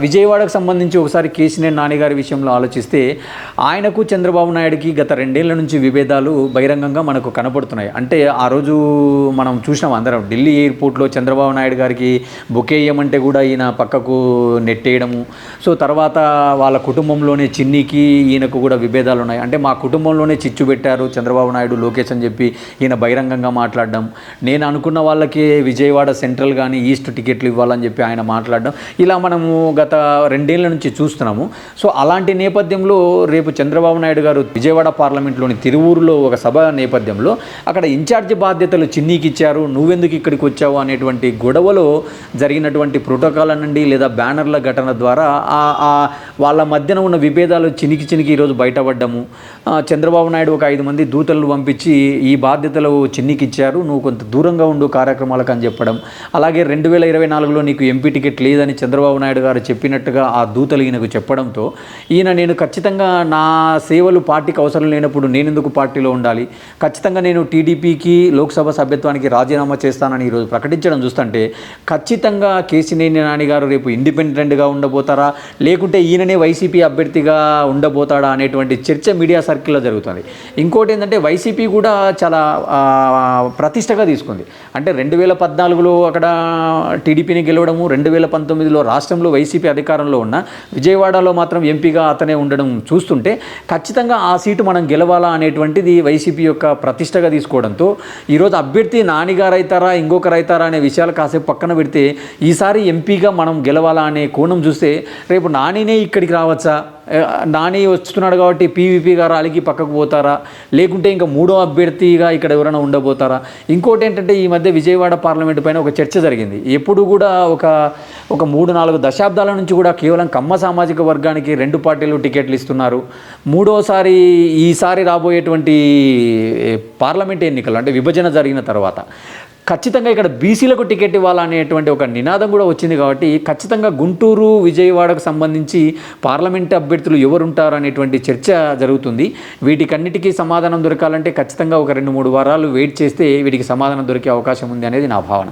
విజయవాడకు సంబంధించి ఒకసారి కేశినేని నాని గారి విషయంలో ఆలోచిస్తే ఆయనకు చంద్రబాబు నాయుడుకి గత 2 ఏళ్ల నుంచి విభేదాలు బహిరంగంగా మనకు కనపడుతున్నాయి. అంటే ఆ రోజు మనం చూసినాం అందరం, ఢిల్లీ ఎయిర్పోర్ట్లో చంద్రబాబు నాయుడు గారికి బొకే ఇయ్యమంటే కూడా ఈయన పక్కకు నెట్టేయడము. సో తర్వాత వాళ్ళ కుటుంబంలోనే చిన్నికి ఈయనకు కూడా విభేదాలు ఉన్నాయి. అంటే మా కుటుంబంలోనే చిచ్చు పెట్టారు చంద్రబాబు నాయుడు, లోకేష్ అని చెప్పి ఈయన బహిరంగంగా మాట్లాడడం. నేను అనుకున్న వాళ్ళకి విజయవాడ సెంట్రల్ కానీ ఈస్ట్ టికెట్లు ఇవ్వాలని చెప్పి ఆయన మాట్లాడడం, ఇలా మనము గత 2 ఏళ్ల నుంచి చూస్తున్నాము. సో అలాంటి నేపథ్యంలో రేపు చంద్రబాబు నాయుడు గారు విజయవాడ పార్లమెంట్లోని తిరువూరులో ఒక సభ నేపథ్యంలో అక్కడ ఇన్ఛార్జ్ బాధ్యతలు చిన్నీకి ఇచ్చారు, నువ్వెందుకు ఇక్కడికి వచ్చావు అనేటువంటి గొడవలో జరిగినటువంటి ప్రోటోకాల్ అనండి లేదా బ్యానర్ల ఘటన ద్వారా వాళ్ళ మధ్యన ఉన్న విభేదాలు చినికి ఈరోజు బయటపడ్డము. చంద్రబాబు నాయుడు ఒక 5 మంది దూతలను పంపించి ఈ బాధ్యతలు చిన్నికి ఇచ్చారు, నువ్వు కొంత దూరంగా ఉండు కార్యక్రమాలకు అని చెప్పడం. అలాగే 2024లో నీకు ఎంపీ టికెట్ లేదని చంద్రబాబు నాయుడు గారు చెప్పినట్టుగా ఆ దూతలు ఈయనకు చెప్పడంతో ఈయన నేను ఖచ్చితంగా నా సేవలు పార్టీకి అవసరం లేనప్పుడు నేనెందుకు పార్టీలో ఉండాలి, ఖచ్చితంగా నేను టీడీపీకి లోక్సభ సభ్యత్వానికి రాజీనామా చేస్తానని ఈరోజు ప్రకటించడం చూస్తుంటే ఖచ్చితంగా కేశినేని నాని గారు రేపు ఇండిపెండెంట్గా ఉండబోతారా లేకుంటే ఈయననే వైసీపీ అభ్యర్థిగా ఉండబోతాడా అనేటువంటి చర్చ మీడియా సర్కిల్లో జరుగుతుంది. ఇంకోటి ఏంటంటే వైసీపీ కూడా చాలా ప్రతిష్టగా తీసుకుంది. అంటే 2014లో అక్కడ టీడీపీని గెలవడము, 2019లో రాష్ట్రంలో వైసీపీ అధికారంలో ఉన్న విజయవాడలో మాత్రం ఎంపీగా అతనే ఉండడం చూస్తుంటే ఖచ్చితంగా ఆ సీటు మనం గెలవాలా అనేటువంటిది వైసీపీ యొక్క ప్రతిష్టగా తీసుకోవడంతో ఈరోజు అభ్యర్థి నానిగారు అవుతారా ఇంకొకరు అవుతారా అనే విషయాలు కాసేపు పక్కన పెడితే ఈసారి ఎంపీగా మనం గెలవాలా అనే కోణం చూస్తే రేపు నానినే ఇక్కడికి రావచ్చా, నాని వస్తున్నాడు కాబట్టి పీవీపీ గారు అలిగి పక్కకు పోతారా, లేకుంటే ఇంకా 3వ అభ్యర్థిగా ఇక్కడ ఎవరైనా ఉండబోతారా. ఇంకోటి ఏంటంటే ఈ మధ్య విజయవాడ పార్లమెంటు పైన ఒక చర్చ జరిగింది. ఎప్పుడు కూడా ఒక 3-4 దశాబ్దాల నుంచి కూడా కేవలం కమ్మ సామాజిక వర్గానికి 2 పార్టీలు టికెట్లు ఇస్తున్నారు. ఈసారి రాబోయేటువంటి పార్లమెంట్ ఎన్నికలు అంటే విభజన జరిగిన తర్వాత ఖచ్చితంగా ఇక్కడ బీసీలకు టికెట్ ఇవ్వాలనేటువంటి ఒక నినాదం కూడా వచ్చింది. కాబట్టి ఖచ్చితంగా గుంటూరు విజయవాడకు సంబంధించి పార్లమెంట్ అభ్యర్థులు ఎవరుంటారు అనేటువంటి చర్చ జరుగుతుంది. వీటికన్నిటికీ సమాధానం దొరకాలంటే ఖచ్చితంగా ఒక 2-3 వారాలు వెయిట్ చేస్తే వీటికి సమాధానం దొరికే అవకాశం ఉంది అనేది నా భావన.